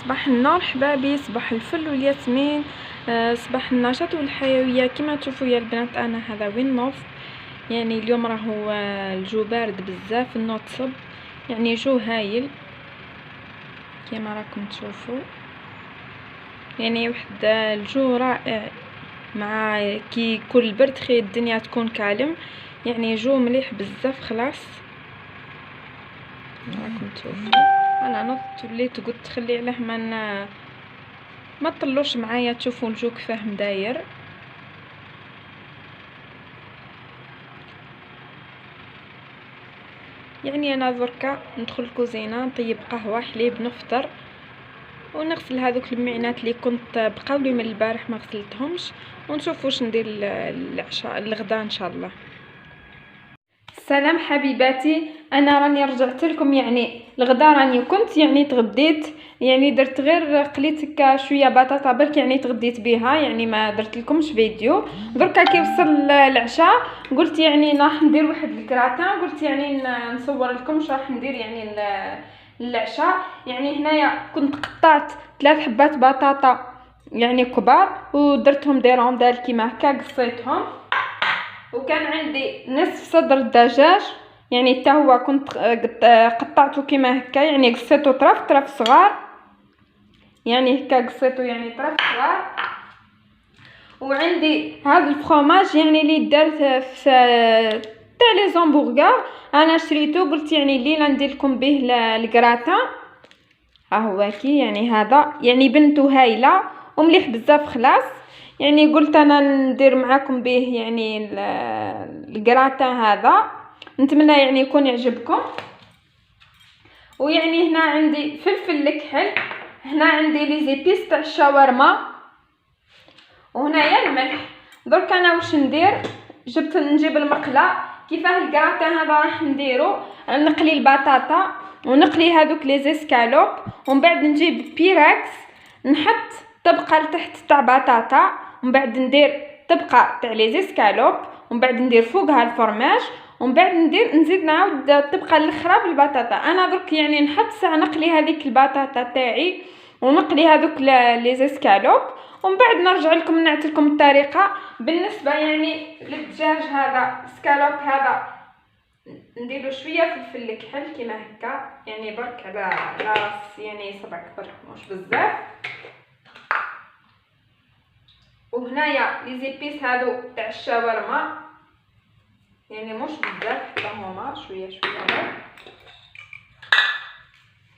صباح النور حبابي، صباح الفل والياسمين. صباح النشاط والحيوية. كما تشوفوا يا البنات انا هذا وين نوض. يعني اليوم راهو الجو بارد بزاف، النوض صب، يعني جو هايل كما راكم تشوفوا. يعني واحد الجو رائع، مع كي كل برد خي الدنيا تكون كالم، يعني جو مليح بزاف. خلاص راكم تشوفوا انا نضت وليت قلت خلي عليه ما تطلوش معايا تشوفوا الجو كيفاه مداير. يعني انا دركا ندخل الكوزينه نطيب قهوه حليب نفطر ونغسل هذوك المعينات اللي كنت بقاولي من البارح ما غسلتهمش، ونشوف واش ندير العشاء الغدا ان شاء الله. السلام حبيباتي، انا راني رجعت لكم. يعني الغدا راني كنت يعني تغديت، يعني درت غير قليت هكا شويه بطاطا برك، يعني تغديت بها، يعني ما درت لكمش فيديو. دركا كي وصل العشاء قلت يعني راح ندير واحد الكراتان، قلت يعني نصور لكم واش راح ندير يعني العشاء. يعني هنايا كنت قطعت 3 حبات بطاطا يعني كبار ودرتهم دي روندال كيما هكا، قصيتهم. وكان عندي نصف صدر الدجاج، يعني حتى هو كنت قطعته كيما هكا، يعني قصيته طرف صغار، يعني هكا قصيته يعني طرف صغار. وعندي هذا الفرomاج يعني اللي دارت في تاع لي زامبورغر، انا شريته قلت يعني الليله ندير لكم به الكراتان. ها هو كي يعني هذا يعني بنته هايله ومليح بزاف. خلاص يعني قلت انا ندير معاكم به يعني الكراتان هذا، نتمنى يعني يكون يعجبكم. ويعني هنا عندي فلفل الكحل، هنا عندي لي زيبيس تاع الشاورما، وهنايا الملح. درك انا واش ندير، نجيب المقله كيفاه الكراتان هذا راح نديرو. نقلي البطاطا ونقلي هذوك لي زيسكالوب، ومن بعد نجيب بيراكس نحط طبقه لتحت تاع بطاطا، ومن بعد ندير طبقه تاع لي زيسكالوب، ومن بعد ندير فوقها الفرماج، ومن بعد نزيد نعاود الطبقه الاخرى بالبطاطا. انا درك يعني نحط ساعه نقلي هذيك البطاطا تاعي ونقلي هذوك لي زيسكالوب، ومن بعد نرجع لكم نعطيكم الطريقه. بالنسبه يعني للدجاج هذا سكالوب هذا نديرو شويه فلفل الكحل كيما هكا، يعني برك على راس يعني صبعك برك مش بزاف. وهنايا لي زيبيس هادو تاع الشاورما، يعني مش بزاف حتى هما شويه شويه.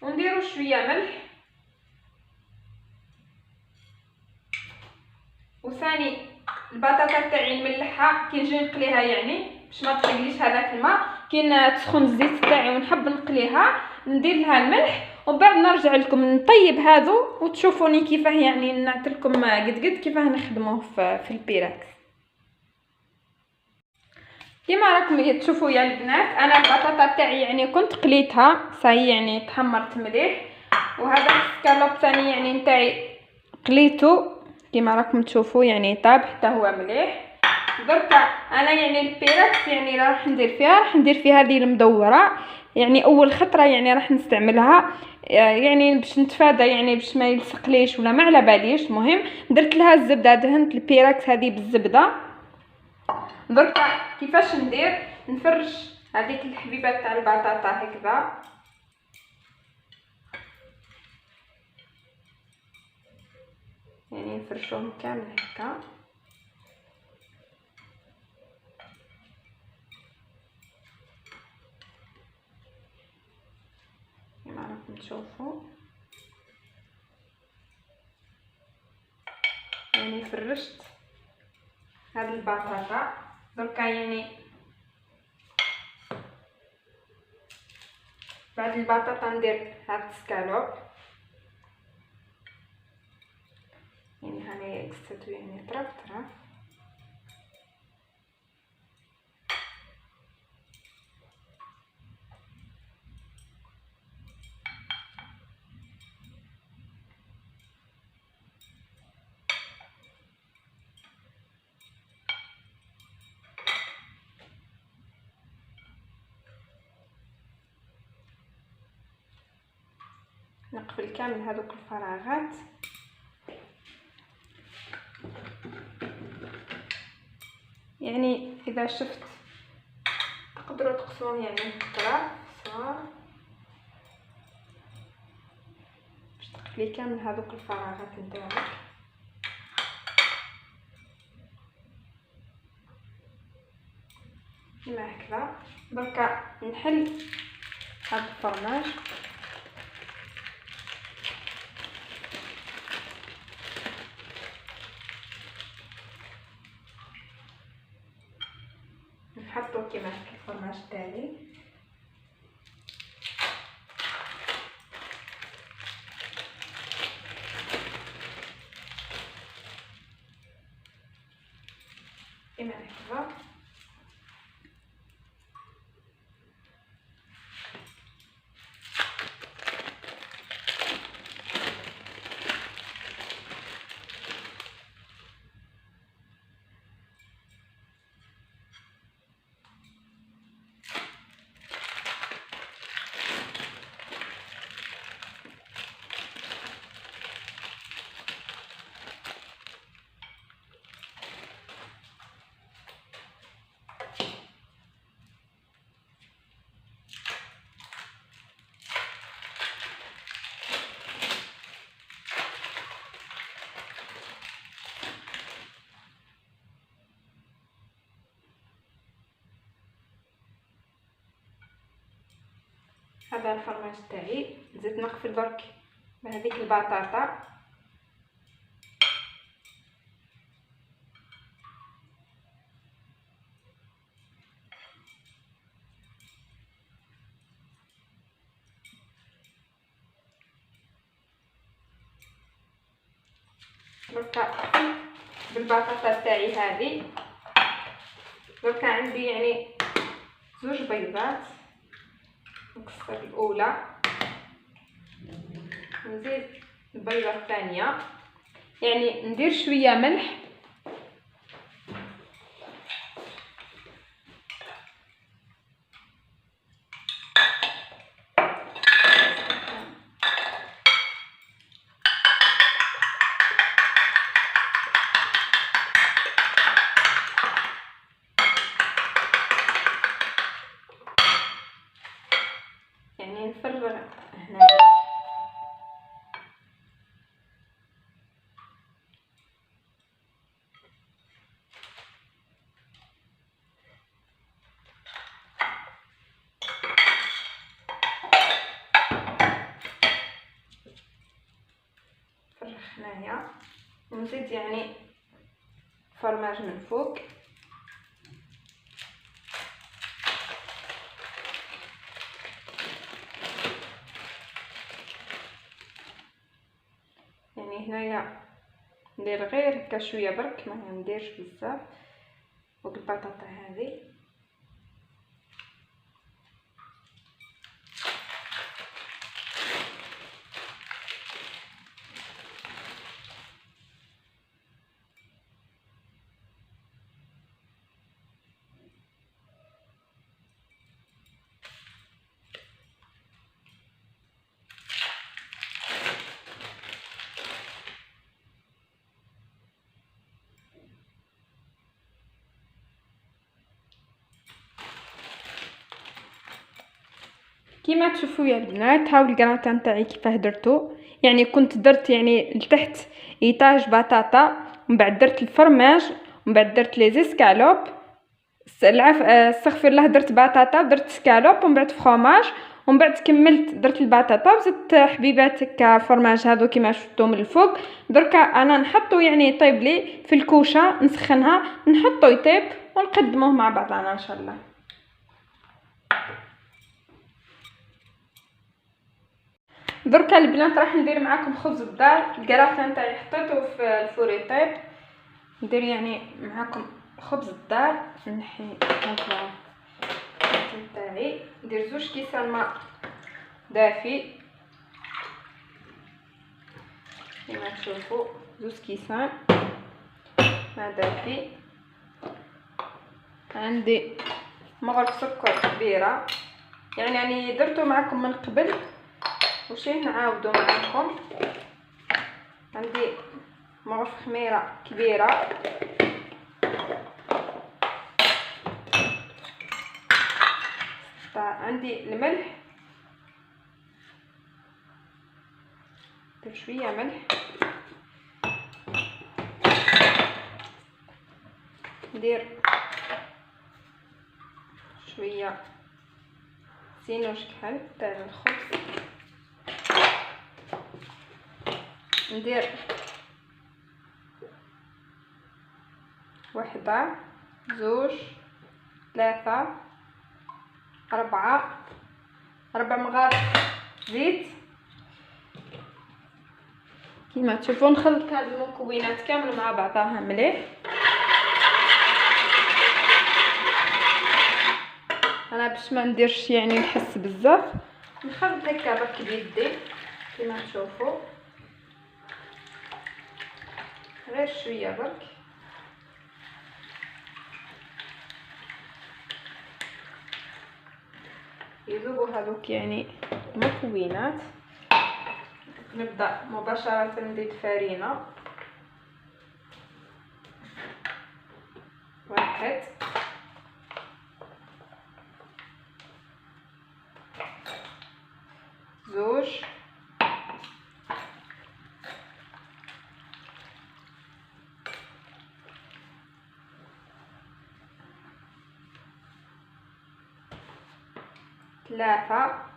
ونديرو شويه ملح، وثاني البطاطا تاعي نملحها كي نجي نقليها، يعني باش ما تحرقليش هذاك الماء. كي تسخن الزيت تاعي ونحب نقليها ندير لها الملح، ومن بعد نرجع لكم نطيب هذو وتشوفوني كيفاه يعني نعطيلكم قد كيفاه نخدموه في البيراكس. كيما راكم تشوفوا يا البنات، انا البطاطا تاعي يعني كنت قليتها صاي يعني تحمرت مليح، وهذا السكالوب ثاني يعني نتاعي قليته كيما راكم تشوفوا يعني طاب حتى هو مليح. دركا انا يعني البيراكس يعني راح ندير فيها هذه المدوره، يعني اول خطره يعني راح نستعملها، يعني باش نتفادى يعني باش ما يلصقليش ولا ما على باليش. المهم درت لها الزبده، دهنت البيراكس هذه بالزبده. دركا كيفاش ندير، نفرش هذيك الحبيبات تاع البطاطا هكذا، يعني نفرشوهم كامل هكا. كما راكم تشوفوا يعني فرشت هاد البطاطا. دركا يعني بعد البطاطا ندير هاد السكالوب، يعني هاني قصيتو يعني طرف. نقفل كامل هذوك الفراغات. يعني اذا شفت تقدروا تقسموه يعني اطراف صغار باش تقفلي كامل هذوك الفراغات نتاعك. كما هكذا. دركا نحل هذا الفرماج. نحطو كما هكا الفرماج تاعي. كما هكذا. هذا الفرماج تاعي. نزيد نقفل برك بهذيك البطاطا. دركا بالبطاطا تاعي هذه. دركا عندي يعني زوج بيضات. نكسر الاولى نزيد البيضه الثانيه. يعني ندير شويه ملح يعني نفرغ هنا. نفرغ هنايا ونزيد يعني فرماج من فوق. يعني هنايا ندير غير هكا شويه برك، ما نديرش بزاف فوق البطاطا هذه. كيما تشوفوا يا البنات، هاو الكراتان تاعي كيفاه درتو. يعني كنت درت يعني لتحت ايطاج بطاطا، ومن بعد درت الفرماج، ومن بعد درت لي زيسكالوب. استغفر الله، درت بطاطا ودرت سكالوب ومن بعد فخوماج، ومن بعد كملت درت البطاطا وزدت حبيبات هكا فرماج هذو كيما شفتوا من الفوق. دركا انا نحطو يعني يطيب لي في الكوشه، نسخنها نحطو يطيب ونقدموه مع بعضنا ان شاء الله. دركا البنات راح ندير معاكم خبز الدار. الكراتان تاعي حطيته في الفور يطيب. ندير يعني معاكم خبز الدار. نحي هذا تاعي، ندير زوج كيسان ماء دافي كما تشوفوا، زوج كيسان ماء دافي. عندي مغرف سكر كبيره، يعني درته معكم من قبل وشي نعاودو معاكم. عندي مغرف خميره كبيره، عندي الملح، ندير شويه ملح، ندير شويه زينوش كحل تاع الخبز، ندير وحده، زوج، ثلاثة، ربع مغارف زيت. كيما تشوفوا نخلط هاد المكونات كامل مع بعضها مليح. انا باش ما نديرش يعني نحس بزاف، نخلط هكا برك بيدي كيما تشوفوا، غير شويه برك. يذوبوا هذوك يعني المكونات. نبدا مباشره نزيد فرينه، 1، 2، 3،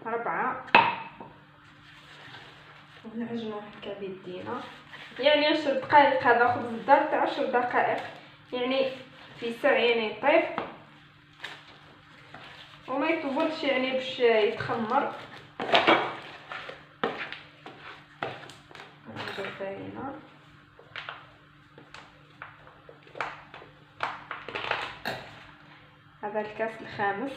4. ونعجنو هكا بيدينا يعني 10 دقائق. هذا خبز الدار تاع 10 دقائق يعني في ساعه يعني يطيب وما يطولش يعني باش يتخمر. ندير فرينه، هذا الكاس الخامس.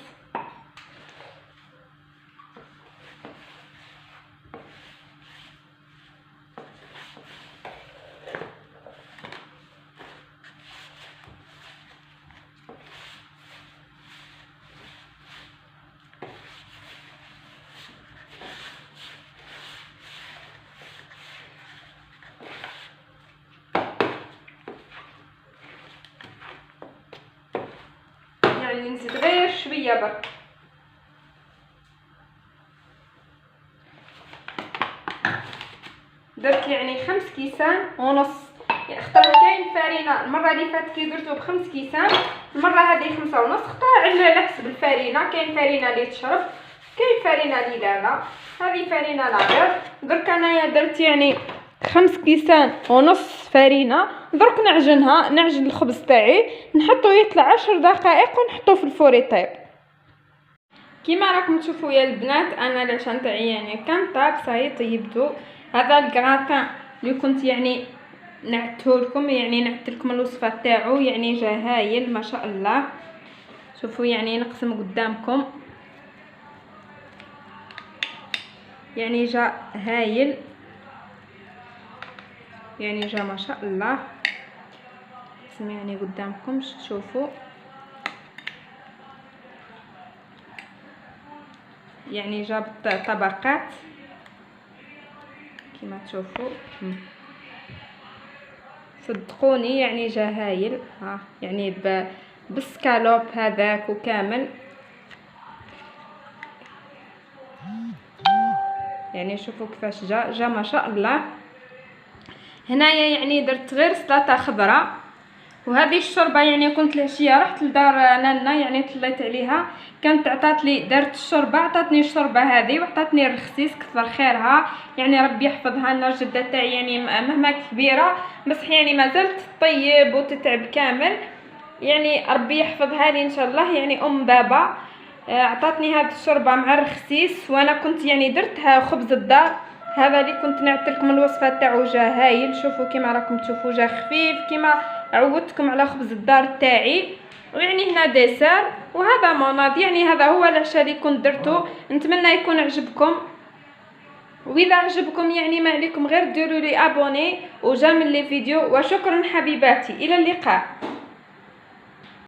يعني نزيد غير شويه برك. درت يعني 5 كيسان ونص، يعني اختار كاين فرينه المره اللي فاتت كي درتو ب5 كيسان، المره هذه 5 ونص. اختار على حسب الفرينه، كاين فرينه اللي تشرب، كاين فرينه اللي لا. هذه فرينه لاغير. درك انايا درت يعني 5 كيسان ونص فرينه. درك نعجنها، نعجن الخبز تاعي، نحطو يطلع 10 دقائق ونحطو في الفور يطيب. كيما راكم تشوفوا يا البنات، انا العشاء تاعي يعني كان طاب صاي طيبتو. هذا الكراتان اللي كنت يعني نعتهولكم، يعني نعتلكم الوصفه تاعو، يعني جا هايل ما شاء الله. شوفوا يعني نقسم قدامكم، يعني جا هايل، يعني جا ما شاء الله. نقسم يعني قدامكم تشوفوا، يعني جاب طبقات كما تشوفوا. صدقوني يعني جا هايل. ها يعني بالسكالوب هذاك وكامل، يعني شوفوا كيفاش جا ما شاء الله. هنايا يعني درت غير سلطه خضراء، وهذه الشوربه يعني كنت العشيه رحت لدار نانا يعني طليت عليها، كانت عطات لي، دارت الشوربه عطاتني الشوربه هذه وعطاتني الرخصيص كثر خيرها، يعني ربي يحفظها لنا. الجده تاعي يعني مهما كبيره بصح يعني ما زالت تطيب وتتعب كامل، يعني ربي يحفظها لي ان شاء الله. يعني بابا عطاتني هذه الشوربه مع الرخصيص، وانا كنت يعني درتها خبز الدار. هذا اللي كنت نعطيلكم الوصفه تاعو جا هايل. شوفوا كيما راكم تشوفوا جا خفيف كيما عودتكم على خبز الدار تاعي، ويعني هنا ديسير وهذا مناض. يعني هذا هو العشاء اللي كنت درته. نتمنى يكون عجبكم، واذا عجبكم يعني ما عليكم غير ديروا لي ابوني وجيم لي فيديو. وشكرا حبيباتي، الى اللقاء.